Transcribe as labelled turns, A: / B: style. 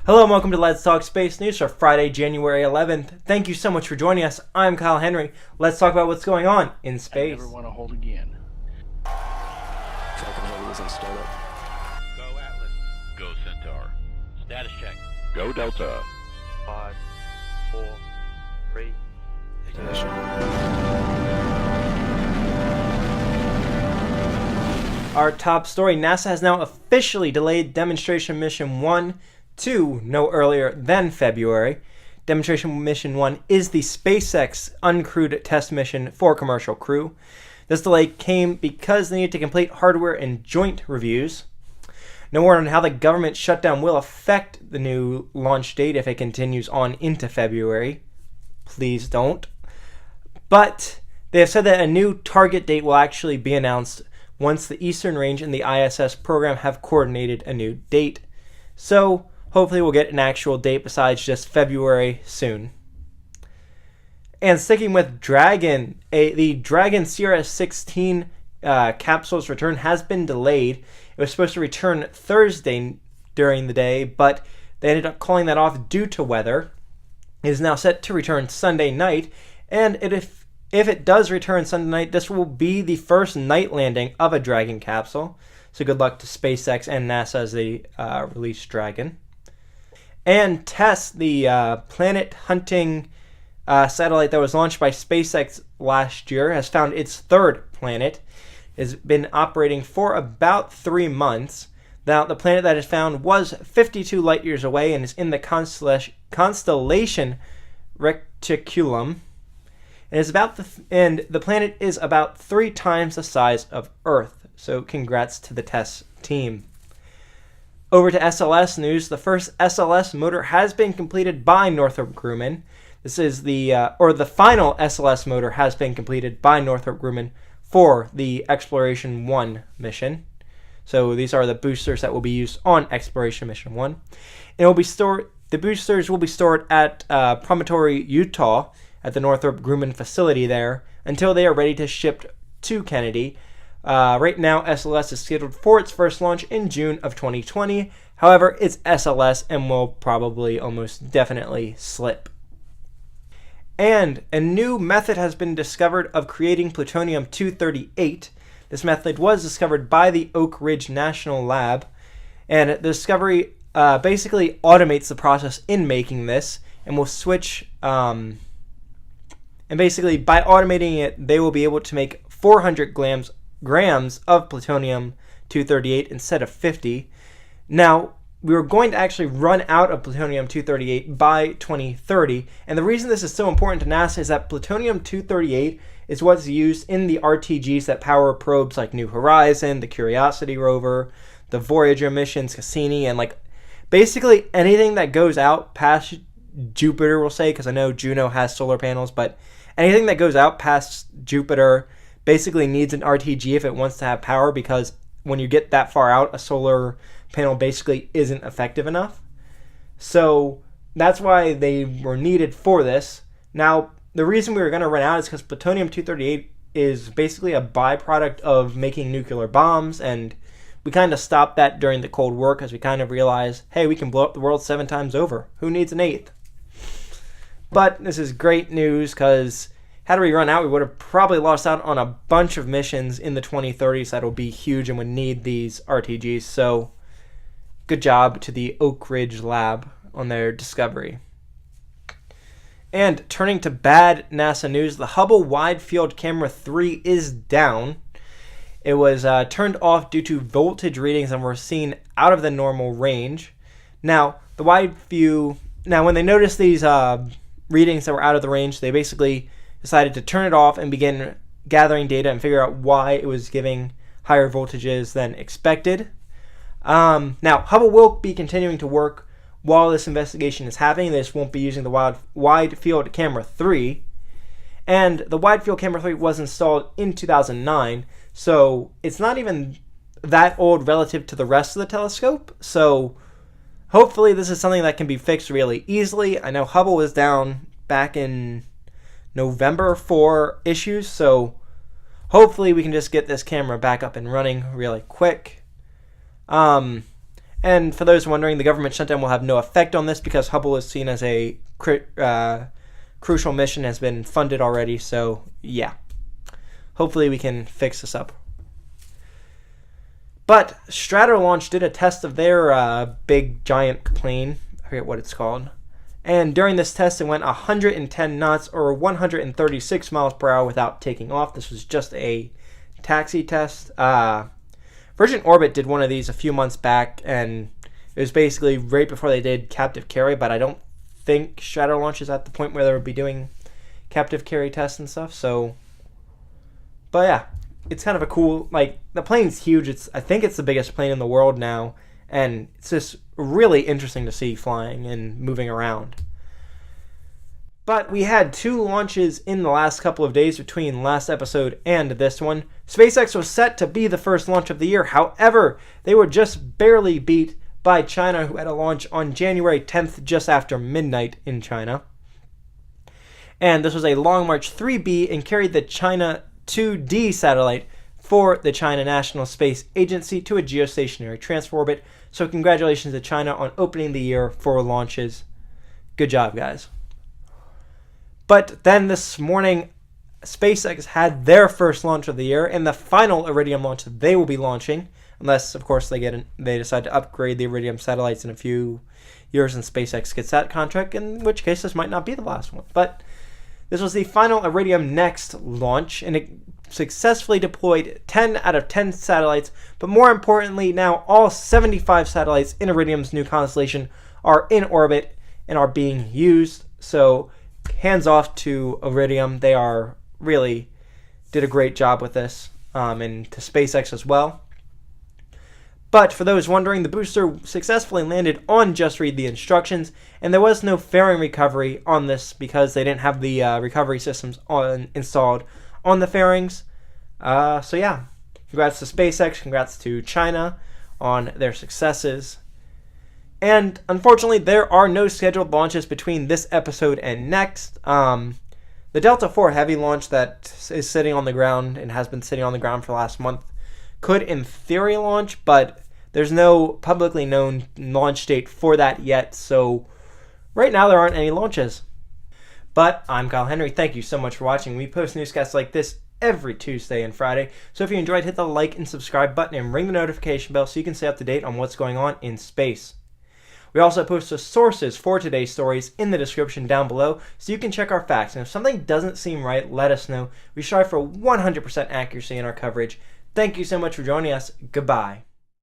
A: Hello and welcome to Let's Talk Space News for Friday, January 11th. Thank you so much for joining us. I'm Kyle Henry. Let's talk about what's going on in space.
B: I never want to hold again.
C: Falcon Heavy is in startup.
D: Go Atlas. Go Centaur. Status check.
C: Go Delta.
E: 5, 4, 3.
C: Ignition.
A: Our top story, NASA has now officially delayed Demonstration Mission 1 to no earlier than February. Demonstration Mission 1 is the SpaceX uncrewed test mission for commercial crew. This delay came because they need to complete hardware and joint reviews. No word on how the government shutdown will affect the new launch date if it continues on into February. Please don't. But they have said that a new target date will actually be announced once the Eastern Range and the ISS program have coordinated a new date. So hopefully we'll get an actual date besides just February soon. And sticking with Dragon, the Dragon CRS-16 capsule's return has been delayed. It was supposed to return Thursday during the day, but they ended up calling that off due to weather. It is now set to return Sunday night, and if it does return Sunday night, this will be the first night landing of a Dragon capsule. So good luck to SpaceX and NASA as they release Dragon. And TESS, the planet hunting satellite that was launched by SpaceX last year, has found its third planet. It's been operating for about 3 months. Now, the planet that is found was 52 light years away and is in the constellation Reticulum. And the planet is about 3 times the size of Earth. So congrats to the TESS team. Over to SLS news. The first SLS motor has been completed by Northrop Grumman. This is the final SLS motor has been completed by Northrop Grumman for the Exploration 1 mission. So these are the boosters that will be used on Exploration Mission 1. It will be stored. The boosters will be stored at Promontory, Utah, at the Northrop Grumman facility there until they are ready to ship to Kennedy. Right now, SLS is scheduled for its first launch in June of 2020. However, it's SLS and will probably almost definitely slip. And a new method has been discovered of creating Plutonium-238. This method was discovered by the Oak Ridge National Lab, and the discovery basically automates the process in making this, and will switch. And basically, by automating it, they will be able to make 400 grams of Plutonium-238 instead of 50. Now, we were going to actually run out of Plutonium-238 by 2030, and the reason this is so important to NASA is that Plutonium-238 is what's used in the RTGs that power probes like New Horizon, the Curiosity rover, the Voyager missions, Cassini, and basically anything that goes out past Jupiter, we'll say, because I know Juno has solar panels, but anything that goes out past Jupiter basically needs an RTG if it wants to have power, because when you get that far out, a solar panel basically isn't effective enough. So that's why they were needed for this. Now, the reason we were going to run out is because Plutonium-238 is basically a byproduct of making nuclear bombs, and we kind of stopped that during the Cold War because we kind of realized, hey, we can blow up the world 7 times over. Who needs an 8th? But this is great news because had we run out, we would have probably lost out on a bunch of missions in the 2030s that will be huge and would need these RTGs. So good job to the Oak Ridge Lab on their discovery. And turning to bad NASA news, the Hubble Wide Field Camera 3 is down. It was turned off due to voltage readings and were seen out of the normal range. Now, when they noticed these readings that were out of the range, they basically decided to turn it off and begin gathering data and figure out why it was giving higher voltages than expected. Now, Hubble will be continuing to work while this investigation is happening. They just won't be using the Wide Field Camera 3. And the Wide Field Camera 3 was installed in 2009, so it's not even that old relative to the rest of the telescope. So hopefully this is something that can be fixed really easily. I know Hubble was down back in November for issues, so hopefully we can just get this camera back up and running really quick. And for those wondering, the government shutdown will have no effect on this because Hubble is seen as a crucial mission, has been funded already. So yeah, hopefully we can fix this up. But Stratolaunch did a test of their big giant plane. I forget what it's called. And during this test, it went 110 knots or 136 miles per hour without taking off. This was just a taxi test. Virgin Orbit did one of these a few months back, and it was basically right before they did captive carry, but I don't think Stratolaunch is at the point where they would be doing captive carry tests and stuff. So, but yeah, it's kind of a cool, like, the plane's huge. I think it's the biggest plane in the world now, and it's just really interesting to see flying and moving around. But we had 2 launches in the last couple of days between last episode and this one. SpaceX was set to be the first launch of the year. However, they were just barely beat by China, who had a launch on January 10th, just after midnight in China. And this was a Long March 3B and carried the China 2D satellite for the China National Space Agency to a geostationary transfer orbit. So congratulations to China on opening the year for launches. Good job, guys. But then this morning, SpaceX had their first launch of the year and the final Iridium launch that they will be launching, unless, of course, they decide to upgrade the Iridium satellites in a few years and SpaceX gets that contract, in which case this might not be the last one. But this was the final Iridium Next launch, and it successfully deployed 10 out of 10 satellites, but more importantly, now all 75 satellites in Iridium's new constellation are in orbit and are being used. So hands off to Iridium. They really did a great job with this, and to SpaceX as well. But for those wondering, the booster successfully landed on Just Read the Instructions, and there was no fairing recovery on this because they didn't have the recovery systems installed on the fairings. So yeah, congrats to SpaceX, congrats to China on their successes. And unfortunately, there are no scheduled launches between this episode and next. The Delta IV Heavy launch that is sitting on the ground and has been sitting on the ground for the last month could in theory launch, but there's no publicly known launch date for that yet. So right now there aren't any launches. But I'm Kyle Henry. Thank you so much for watching. We post newscasts like this every Tuesday and Friday. So if you enjoyed, hit the like and subscribe button and ring the notification bell so you can stay up to date on what's going on in space. We also post the sources for today's stories in the description down below so you can check our facts. And if something doesn't seem right, let us know. We strive for 100% accuracy in our coverage. Thank you so much for joining us. Goodbye.